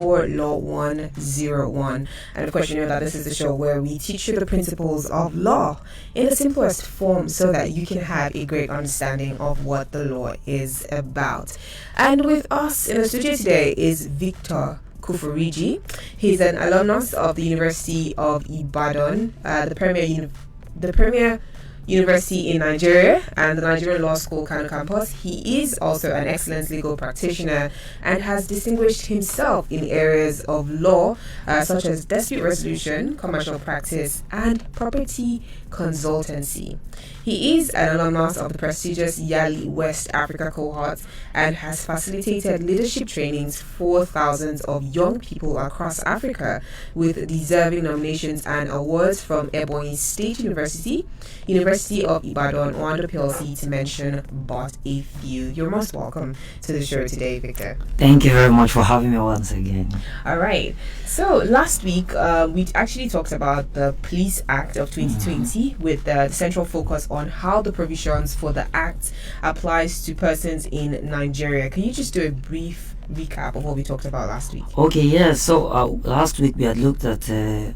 for Law 101. And of course, you know that this is the show where we teach you the principles of law in the simplest form so that you can have a great understanding of what the law is about. And with us in the studio today is Victor Kufariji. He's an alumnus of the University of Ibadan, the premier university in Nigeria and the Nigerian Law School Kano campus. He is also an excellent legal practitioner and has distinguished himself in areas of law such as dispute resolution, commercial practice, and property consultancy. He is an alumnus of the prestigious Yali West Africa cohort and has facilitated leadership trainings for thousands of young people across Africa with deserving nominations and awards from Ebonyi State University, University of Ibadan, Oando PLC, to mention but a few. You're most welcome to the show today, Victor. Thank you very much for having me once again. All right. So last week, we actually talked about the Police Act of 2020 with the central focus on how the provisions for the Act applies to persons in Nigeria. Can you just do a brief recap of what we talked about last week? Okay, yeah. So last week we had looked at the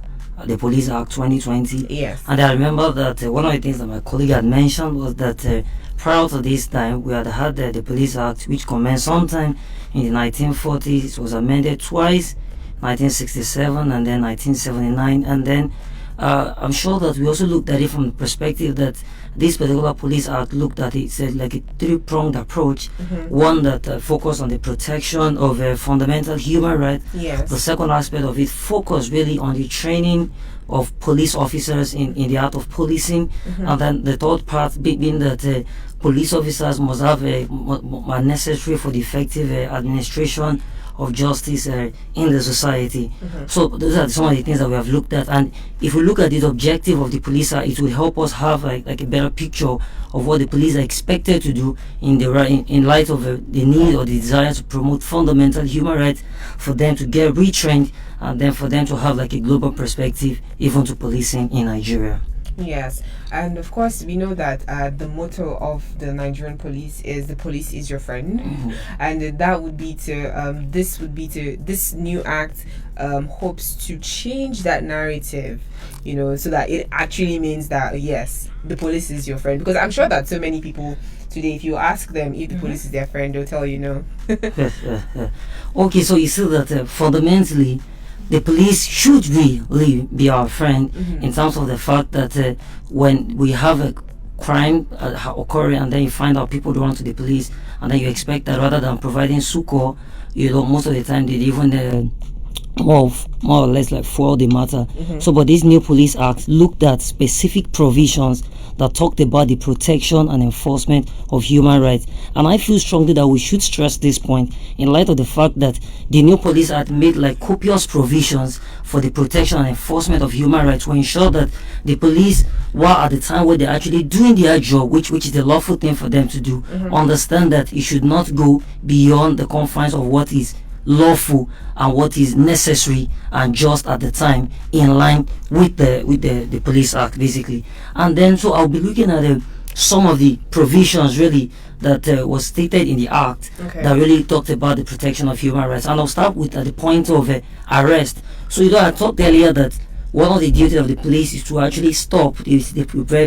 Police Act 2020. Yes. And I remember that one of the things that my colleague had mentioned was that prior to this time, we had the Police Act, which commenced sometime in the 1940s. It was amended twice, 1967 and then 1979. And then I'm sure that we also looked at it from the perspective that this particular Police Act looked at it, said like a three-pronged approach. One that focused on the protection of fundamental human rights. Yes. The second aspect of it focused really on the training of police officers in the art of policing. And then the third part being that police officers must have are necessary for the effective administration of justice in the society. So those are some of the things that we have looked at, and if we look at the objective of the police, it will help us have like a better picture of what the police are expected to do in light of the need or the desire to promote fundamental human rights, for them to get retrained, and then for them to have like a global perspective even to policing in Nigeria. Yes, and of course we know that the motto of the Nigerian police is "the police is your friend," and that would be to this new act hopes to change that narrative, so that it actually means that yes, the police is your friend. Because I'm sure that so many people today, if you ask them if the police is their friend, they'll tell you no. Okay, so you see that fundamentally, the police should really be our friend in terms of the fact that when we have a crime occurring and then you find out people don't run to the police, and then you expect that rather than providing succor, most of the time they even more or less like foil the matter. So but this new Police Act looked at specific provisions that talked about the protection and enforcement of human rights, and I feel strongly that we should stress this point in light of the fact that the new Police Act made like copious provisions for the protection and enforcement of human rights to ensure that the police, while at the time where they're actually doing their job, which is the lawful thing for them to do, understand that it should not go beyond the confines of what is lawful and what is necessary and just at the time, in line with the Police Act basically. And then so I'll be looking at some of the provisions really that was stated in the act that really talked about the protection of human rights, and I'll start with at the point of arrest. So I talked earlier that one of the duties of the police is to actually stop the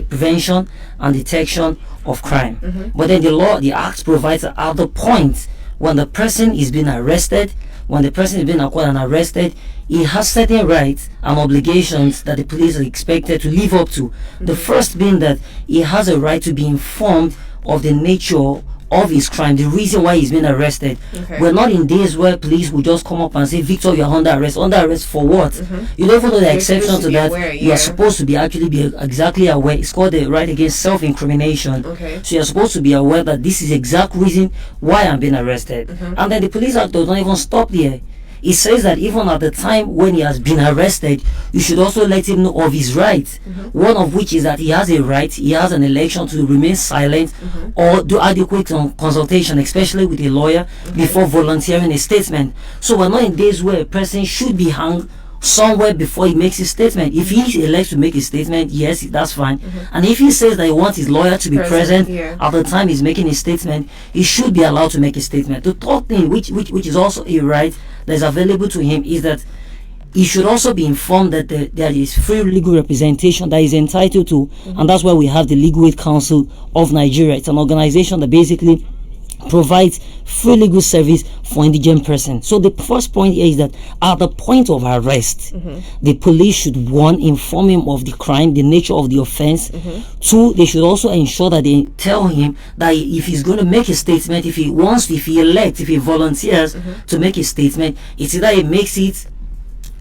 prevention and detection of crime. But then the act provides that at the point when the person is being arrested, when the person is being acquired and arrested, he has certain rights and obligations that the police are expected to live up to. The first being that he has a right to be informed of the nature of his crime, the reason why he's been arrested. We're not in days where police will just come up and say, Victor, you're under arrest. Under arrest for what? You don't even know the exception to that. Aware, you are supposed to be exactly aware. It's called the right against self-incrimination. So you're supposed to be aware that this is the exact reason why I'm being arrested. And then the Police Act does not even stop there. It says that even at the time when he has been arrested, you should also let him know of his rights. One of which is that he has a right, he has an election to remain silent or do adequate consultation, especially with a lawyer, before volunteering a statement. So we're not in days where a person should be hung somewhere before he makes his statement. If he elects to make his statement, yes, that's fine. And if he says that he wants his lawyer to be present at the time he's making his statement, he should be allowed to make a statement. The third thing, which is also a right that is available to him is that he should also be informed that there is free legal representation that he's entitled to, and that's why we have the Legal Aid Council of Nigeria. It's an organization that basically provides free legal service for indigent persons. So the first point here is that at the point of arrest, the police should, one, inform him of the crime, the nature of the offense. Two, they should also ensure that they tell him that if he's going to make a statement, if he volunteers to make a statement, it's either he makes it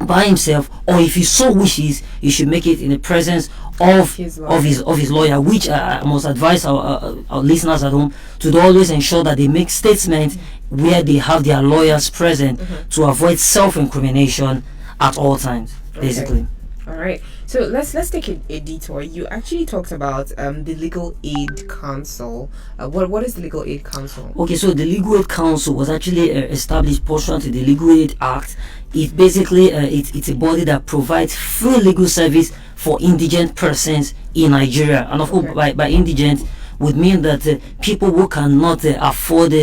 by himself, or if he so wishes, he should make it in the presence of his lawyer, which I must advise our listeners at home to always ensure that they make statements where they have their lawyers present to avoid self-incrimination at all times, basically. All right, so let's take a detour. You actually talked about the Legal Aid Council. What is the Legal Aid Council? Okay, so the Legal Aid Council was actually established pursuant to the Legal Aid Act. It basically it's a body that provides free legal service for indigent persons in Nigeria, and of course by indigent would mean that people who cannot afford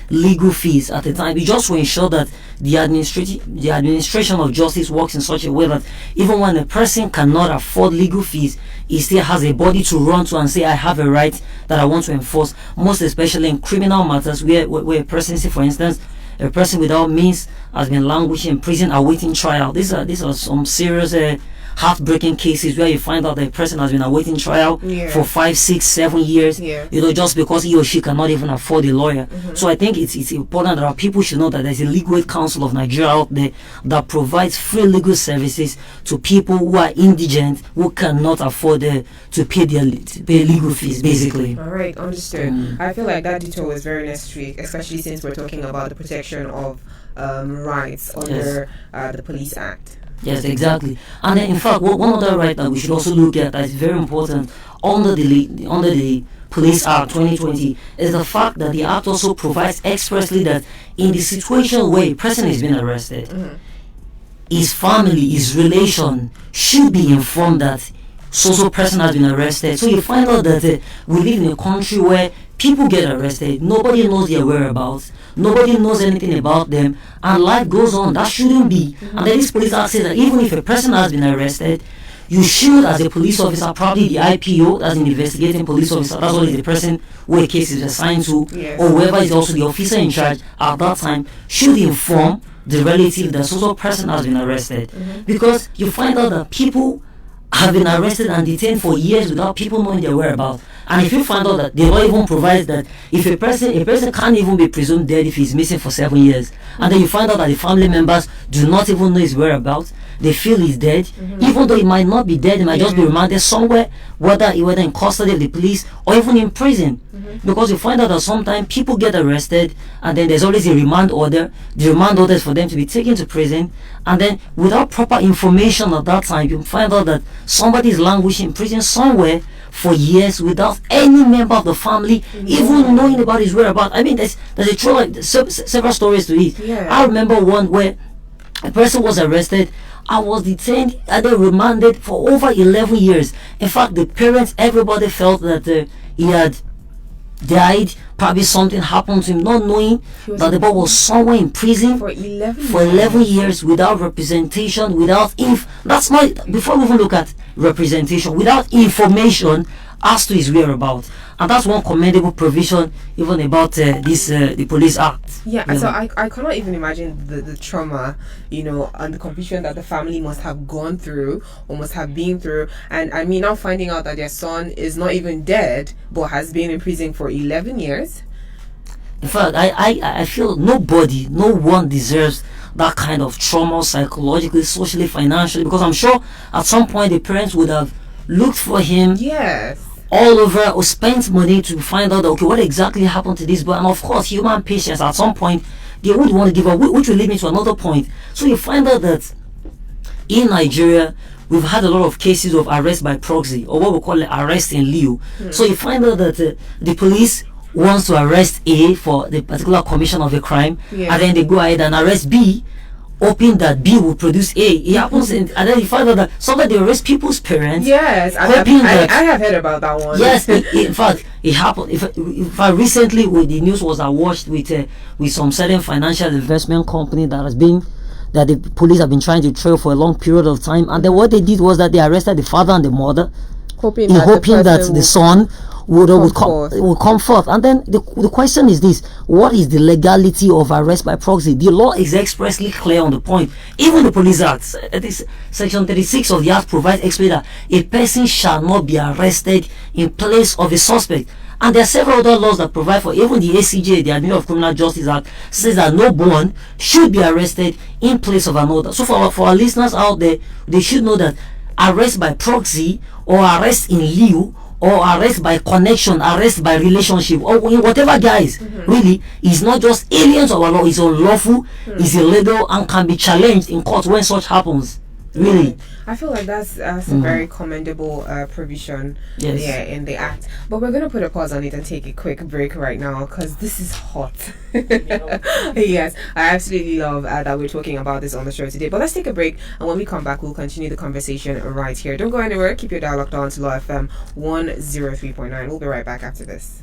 legal fees at the time. It just will ensure that the administration of justice works in such a way that even when a person cannot afford legal fees, he still has a body to run to and say, I have a right that I want to enforce, most especially in criminal matters where a person, say for instance, a person without means has been languishing in prison awaiting trial. These are some serious heartbreaking cases where you find out that a person has been awaiting trial for 5, 6, 7 years, just because he or she cannot even afford a lawyer. So I think it's important that our people should know that there's a Legal Aid Council of Nigeria out there that provides free legal services to people who are indigent, who cannot afford to pay legal fees, basically. All right, understood. I feel like that detail is very necessary, especially since we're talking about the protection of rights under the Police Act. Yes, exactly. And then, in fact, one other right that we should also look at that is very important under the Police Act 2020 is the fact that the Act also provides expressly that in the situation where a person is being arrested, his family, his relation should be informed that so person has been arrested. So you find out that we live in a country where people get arrested, nobody knows their whereabouts, nobody knows anything about them, and life goes on. That shouldn't be. And then this police act says that even if a person has been arrested, you should, as a police officer, probably the IPO, as an investigating police officer, that's always the person who a case is assigned to, or whoever is also the officer in charge at that time, should inform the relative that so person has been arrested. Because you find out that people have been arrested and detained for years without people knowing their whereabouts. And if you find out that the law even provides that if a person can't even be presumed dead if he's missing for 7 years, and then you find out that the family members do not even know his whereabouts, they feel he's dead, even though he might not be dead, he might just be remanded somewhere, whether in custody of the police or even in prison. Because you find out that sometimes people get arrested and then there's always a remand order. The remand order is for them to be taken to prison, and then without proper information at that time, you find out that somebody is languishing in prison somewhere for years without any member of the family even knowing about his whereabouts. I mean, there's a several stories to it. I remember one where a person was arrested and was detained and then remanded for over 11 years. In fact, the parents, everybody felt that he had died, probably something happened to him, not knowing that the boy was somewhere in prison for 11 years without representation, that's not, before we even look at representation, without information as to his whereabouts. And that's one commendable provision even about the Police Act. So I cannot even imagine the trauma, and the confusion that the family must have gone through or must have been through. And I mean, now finding out that their son is not even dead but has been in prison for 11 years. In fact, I feel no one deserves that kind of trauma, psychologically, socially, financially, because I'm sure at some point the parents would have looked for him all over or spent money to find out, okay, what exactly happened to this boy. And of course, human patience at some point they would want to give up, which will lead me to another point. So you find out that in Nigeria we've had a lot of cases of arrest by proxy, or what we call arrest in lieu. So you find out that the police wants to arrest A for the particular commission of a crime, and then they go ahead and arrest B, hoping that B will produce A. It happens, and then you find out that sometimes they arrest people's parents. Yes, I have heard about that one. Yes, in fact, it happened. If I recently, the news was watched with some certain financial investment company that has been that the police have been trying to trail for a long period of time. And then what they did was that they arrested the father and the mother, hoping that the son would come forth. And then the question is this: what is the legality of arrest by proxy? The law is expressly clear on the point. Even the Police Act, this section 36 of the Act, provides expressly that a person shall not be arrested in place of a suspect. And there are several other laws that provide for, even the ACJ, the Administration of Criminal Justice Act, says that no one should be arrested in place of another. So for our listeners out there, they should know that arrest by proxy, or arrest in lieu, or arrest by connection, arrest by relationship, or in whatever guise, really is not just aliens of our law, is unlawful, is illegal, and can be challenged in court when such happens. Really, I feel like that's a very commendable provision in the Act. But we're going to put a pause on it and take a quick break right now, because this is hot. Yes, I absolutely love that we're talking about this on the show today. But let's take a break, and when we come back, we'll continue the conversation right here. Don't go anywhere. Keep your dial locked on to Law FM 103.9. We'll be right back after this.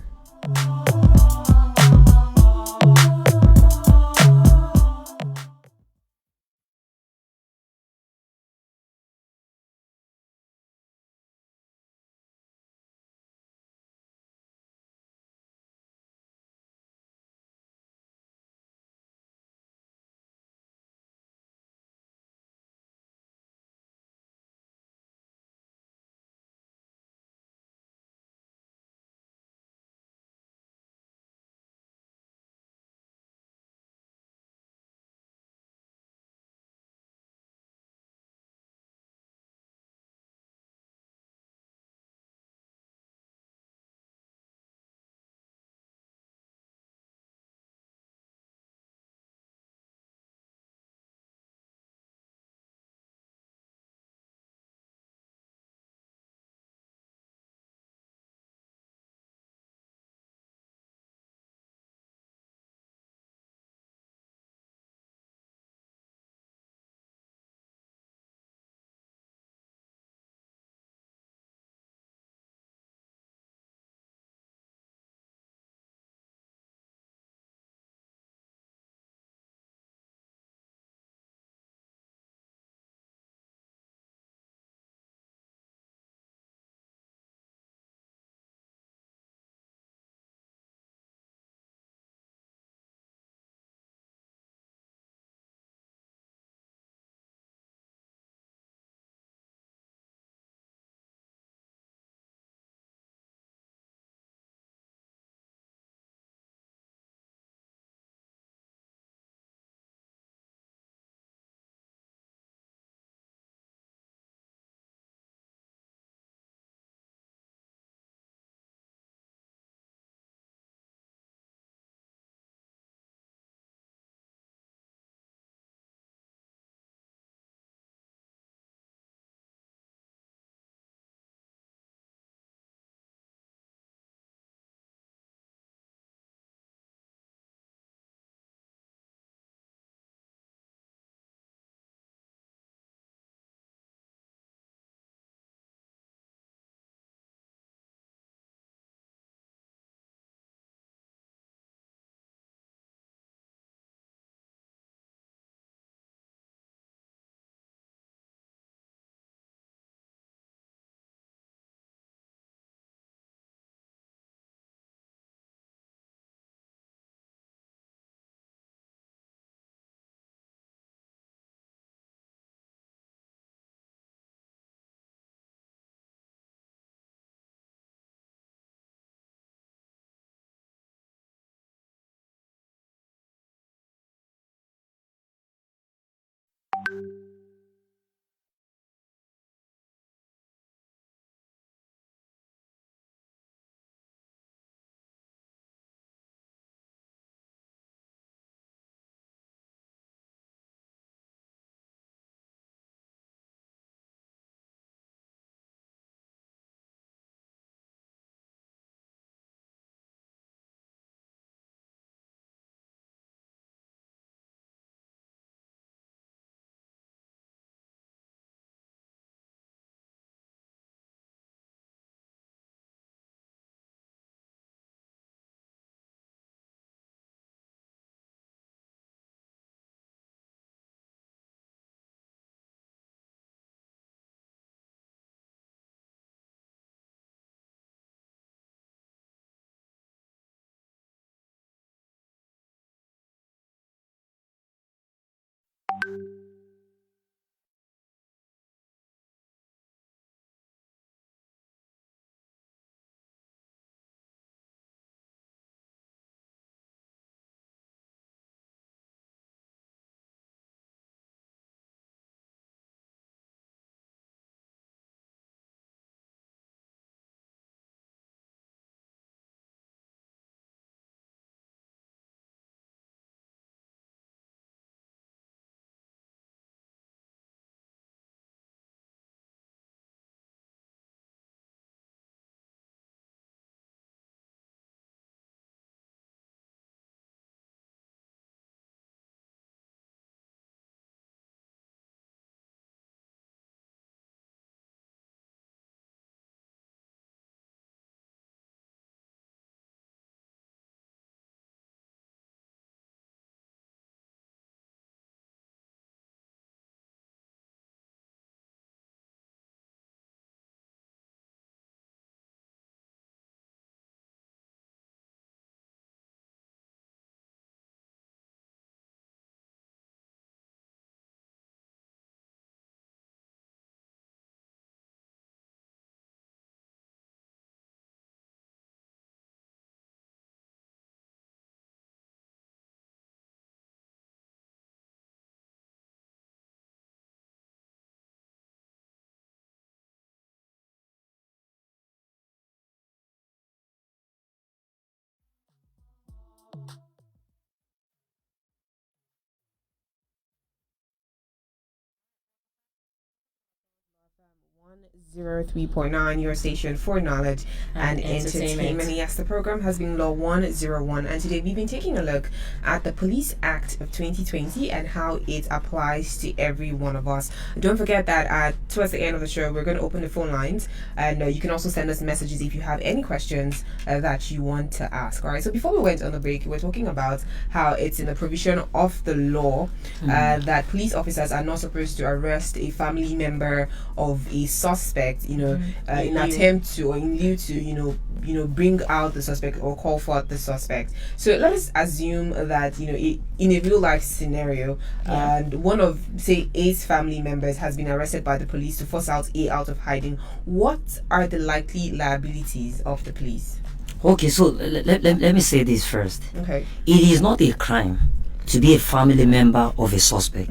103.9, your station for knowledge and entertainment. Yes, the program has been Law 101, and today we've been taking a look at the Police Act of 2020 and how it applies to every one of us. Don't forget that towards the end of the show, we're going to open the phone lines, and you can also send us messages if you have any questions that you want to ask. All right, so before we went on the break, we were talking about how it's in the provision of the law that police officers are not supposed to arrest a family member of a suspect, in attempt to, or in lieu to, bring out the suspect or call forth the suspect. So let us assume that, in a real life scenario, and one of, say, A's family members has been arrested by the police to force out A out of hiding. What are the likely liabilities of the police? Okay, so let me say this first. Okay. It is not a crime to be a family member of a suspect.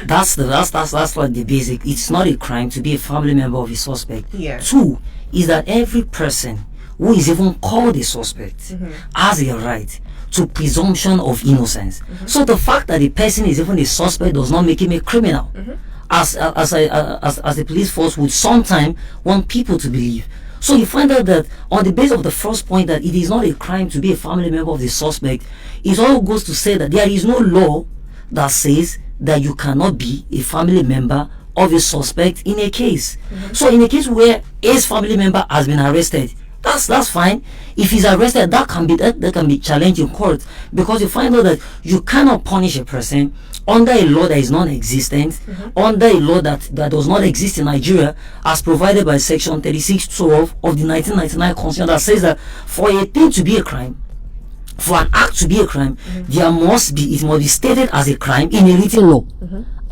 that's what the basic. It's not a crime to be a family member of a suspect. Yeah. Two is that every person who is even called a suspect has a right to presumption of innocence. So the fact that the person is even a suspect does not make him a criminal, as the police force would sometimes want people to believe. So you find out that on the basis of the first point, that it is not a crime to be a family member of the suspect, it all goes to say that there is no law that says that you cannot be a family member of a suspect in a case. So in a case where his family member has been arrested, that's fine. If he's arrested, that can be challenged in court, because you find out that you cannot punish a person under a law that is non-existent, under a law that does not exist in Nigeria, as provided by Section 3612 of the 1999 Constitution, that says that for a thing to be a crime, for an act to be a crime, it must be stated as a crime in a written law,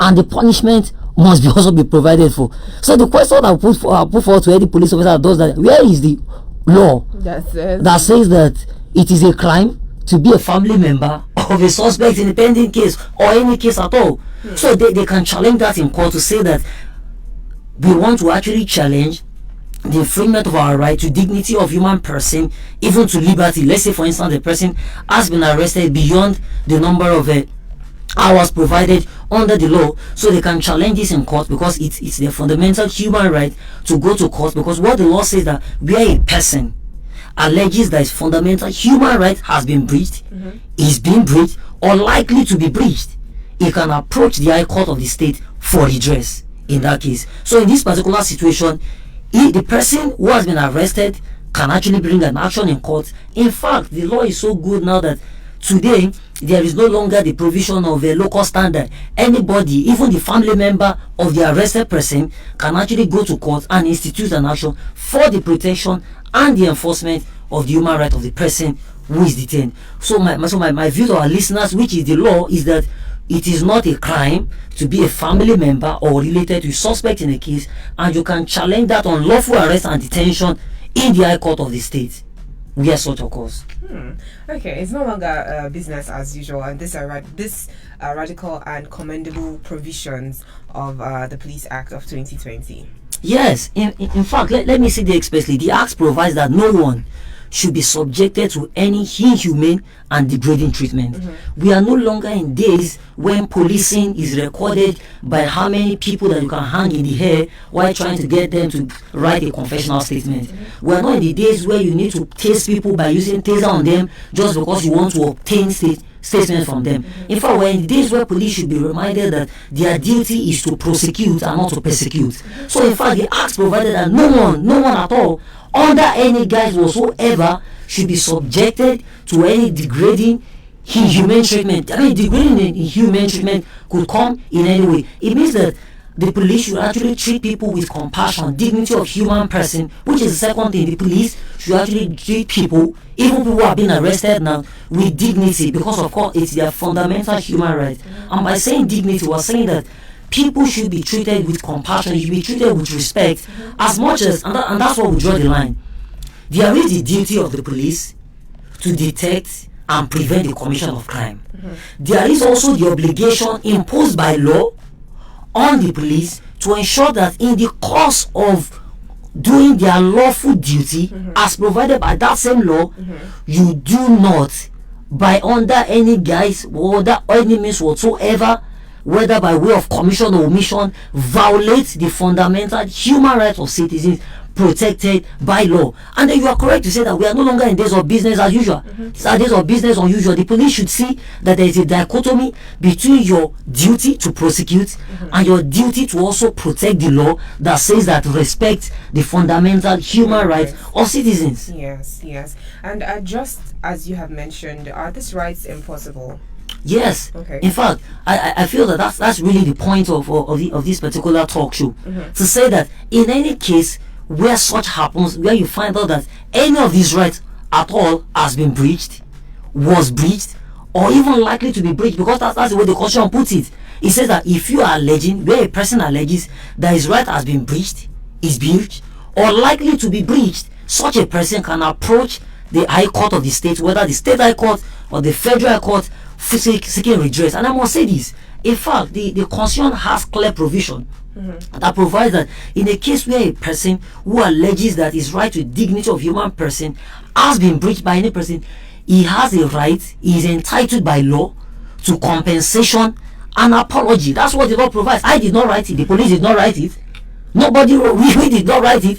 and the punishment must also be provided for. So the question I'll put forward to any police officer that does that: where is the law that says that it is a crime to be a family member of a suspect in a pending case or any case at all? So they can challenge that in court to say that we want to actually challenge the infringement of our right to dignity of human person, even to liberty. Let's say, for instance, the person has been arrested beyond the number of hours provided under the law, so they can challenge this in court, because it's their fundamental human right to go to court, because what the law says, that where a person alleges that his fundamental human right has been breached, is being breached, or likely to be breached, he can approach the High Court of the state for redress in that case. So in this particular situation, the person who has been arrested can actually bring an action in court. In fact, the law is so good now that today there is no longer the provision of a local standard. Anybody, even the family member of the arrested person, can actually go to court and institute an action for the protection and the enforcement of the human right of the person who is detained. So my view to our listeners, which is the law, is that it is not a crime to be a family member or related to a suspect in a case, and you can challenge that unlawful arrest and detention in the High Court of the state where such occurs. Okay, it's no longer business as usual, and these are radical and commendable provisions of the Police Act of 2020. Yes, in fact, let me say the expressly. The Act provides that no one should be subjected to any inhumane and degrading treatment. We are no longer in days when policing is recorded by how many people that you can hang in the air while trying to get them to write a confessional statement. We are not in the days where you need to tase people by using taser on them just because you want to obtain statements from them. In fact, we're in the days where police should be reminded that their duty is to prosecute and not to persecute. So in fact, the Act provided that no one at all, under any guise whatsoever, should be subjected to any degrading, inhumane treatment. I mean, degrading and inhumane treatment could come in any way. It means that the police should actually treat people with compassion, dignity of human person, which is the second thing. The police should actually treat people, even people who are being arrested now, with dignity, because of course it's their fundamental human right. And by saying dignity, we're saying that people should be treated with compassion, should be treated with respect, as much as, and that's where we draw the line. There is the duty of the police to detect and prevent the commission of crime. There is also the obligation imposed by law on the police to ensure that in the course of doing their lawful duty as provided by that same law, you do not, by under any guise or under any means whatsoever, whether by way of commission or omission, violate the fundamental human rights of citizens protected by law. And then you are correct to say that we are no longer in days of business as usual. These are days of business unusual. The police should see that there is a dichotomy between your duty to prosecute and your duty to also protect the law that says that respect the fundamental human rights of citizens. Yes. And just as you have mentioned, are these rights impossible? Yes. Okay. In fact, I feel that that's really the point of this particular talk show. To say that in any case where such happens, where you find out that any of these rights at all has been breached, was breached, or even likely to be breached, because that's the way the Constitution puts it. It says that if you are alleging, where a person alleges that his right has been breached, is breached, or likely to be breached, such a person can approach the High Court of the state, whether the State High Court or the Federal High Court, seeking redress. And I must say this, in fact, the Constitution has clear provision that provides that in a case where a person who alleges that his right to dignity of human person has been breached by any person, he has a right, he is entitled by law to compensation and apology. That's what the law provides. I did not write it, the police did not write it, nobody wrote, we did not write it.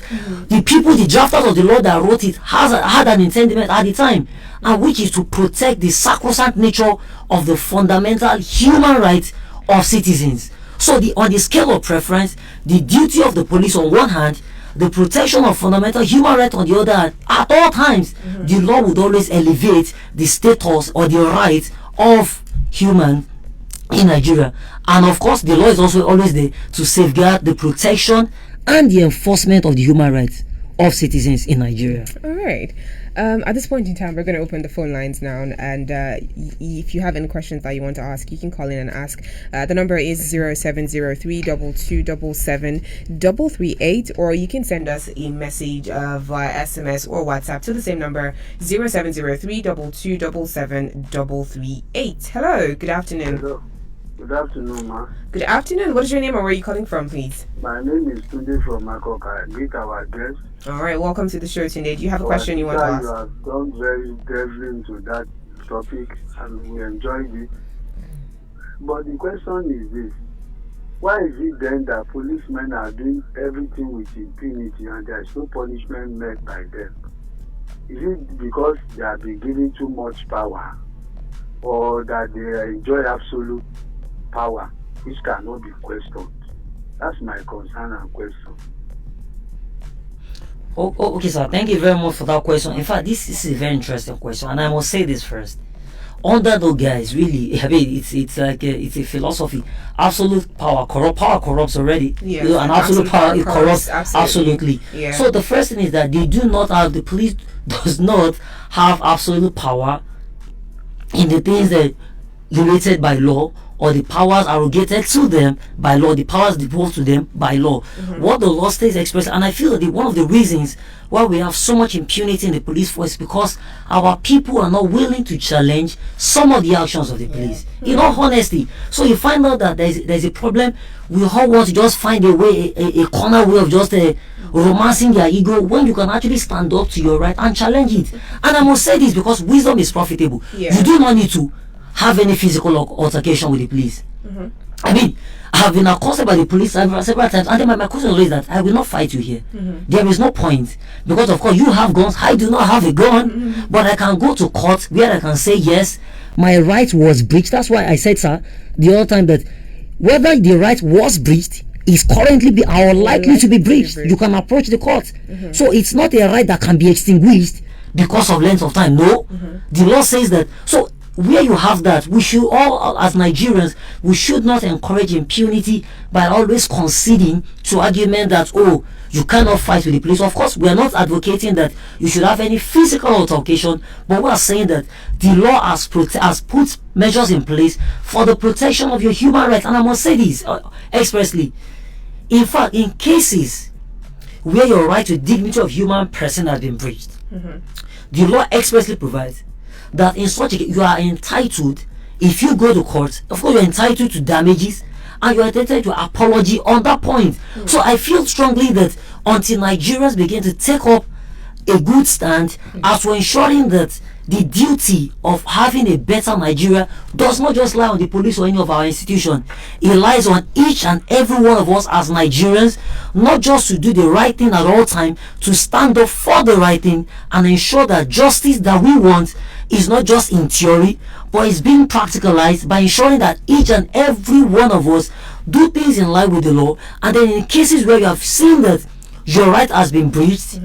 The people, the drafters of the law that wrote it had an intendment at the time, and which is to protect the sacrosanct nature of the fundamental human rights of citizens. So on the scale of preference, the duty of the police on one hand, the protection of fundamental human rights on the other hand, at all times, the law would always elevate the status or the rights of human in Nigeria. And of course, the law is also always there to safeguard the protection and the enforcement of the human rights of citizens in Nigeria. All right. At this point in time, we're going to open the phone lines now, and if you have any questions that you want to ask, you can call in and ask. The number is 0703-2277-338, or you can send us a message via SMS or WhatsApp to the same number, 0703-2277-338. Hello, good afternoon. Hello. Good afternoon, ma. Good afternoon. What is your name and where are you calling from, please? My name is Tunde from Makoka. Greet our guest. All right, welcome to the show today. Do you have a question you want to ask? You have gone very deeply into that topic and we enjoyed it. But the question is this. Why is it then that policemen are doing everything with impunity and there is no punishment met by them? Is it because they have been given too much power, or that they enjoy absolute power which cannot be questioned? That's my concern and question. Okay, sir. Thank you very much for that question. In fact, this is a very interesting question, and I must say this first. Under those guys, really, I mean, it's like it's a philosophy. Absolute power corrupts already. Yeah, and absolute power it corrupts absolutely. Yeah. So the first thing is that they do not have, the police does not have absolute power in the things that related by law or the powers arrogated to them by law, the powers devolved to them by law. What the law states express, and I feel that one of the reasons why we have so much impunity in the police force is because our people are not willing to challenge some of the actions of the police. In all honesty, so you find out that there's a problem. We all want to just find a way, a corner way of just romancing their ego, when you can actually stand up to your right and challenge it. And I must say this because wisdom is profitable. You do not need to have any physical altercation with the police. I mean, I have been accosted by the police several times, and then my question is that I will not fight you here. There is no point, because of course you have guns, I do not have a gun, but I can go to court where I can say yes, my right was breached. That's why I said, sir, the other time, that whether the right was breached is currently or likely to be breached, you can approach the court. So it's not a right that can be extinguished because of length of time. No, the law says that. So where you have that, we should all, as Nigerians, we should not encourage impunity by always conceding to argument that, oh, you cannot fight with the police. Of course, we are not advocating that you should have any physical altercation, but we are saying that the law has put measures in place for the protection of your human rights. And I must say this expressly. In fact, in cases where your right to dignity of human person has been breached, the law expressly provides that in such a case, you are entitled, if you go to court, of course, you're entitled to damages, and you're entitled to apology on that point. So I feel strongly that until Nigerians begin to take up a good stand as to ensuring that the duty of having a better Nigeria does not just lie on the police or any of our institutions. It lies on each and every one of us as Nigerians, not just to do the right thing at all times, to stand up for the right thing and ensure that justice that we want is not just in theory, but is being practicalized by ensuring that each and every one of us do things in line with the law. And then in cases where you have seen that your right has been breached,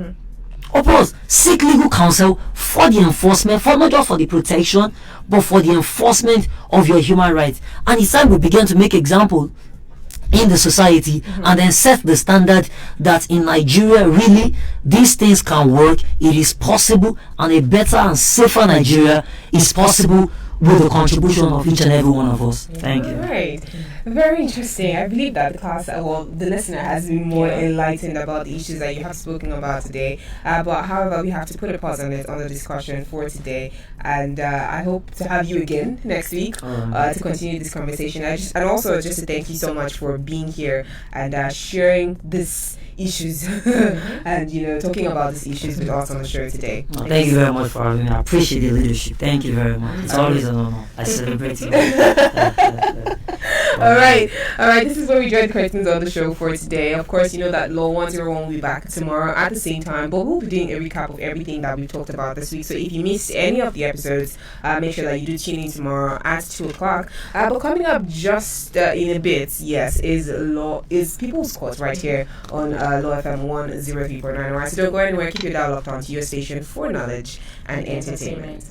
of course, seek legal counsel for the enforcement, for not just for the protection, but for the enforcement of your human rights. And it's time we begin to make example in the society and then set the standard that in Nigeria, really, these things can work, it is possible, and a better and safer Nigeria is possible with the contribution of each and every one of us. Thank you. Right. Very interesting. I believe that the listener has been more enlightened about the issues that you have spoken about today. But however, we have to put a pause on the discussion for today. And I hope to have you again next week to continue this conversation. And also just to thank you so much for being here and sharing this issues and talking about these issues with us on the show today. Thank you very much for having me. I appreciate the leadership. Thank you very much. It's always an honor. I celebrate you. All right. This is where we draw the curtains on the show for today. Of course, you know that Law 101 will be back tomorrow at the same time, but we'll be doing a recap of everything that we talked about this week. So if you missed any of the episodes, make sure that you do tune in tomorrow at 2:00. But coming up just in a bit, is People's Court right here on Law FM 103.9. Alright, so don't go anywhere. Keep your dial locked onto your station for knowledge and entertainment.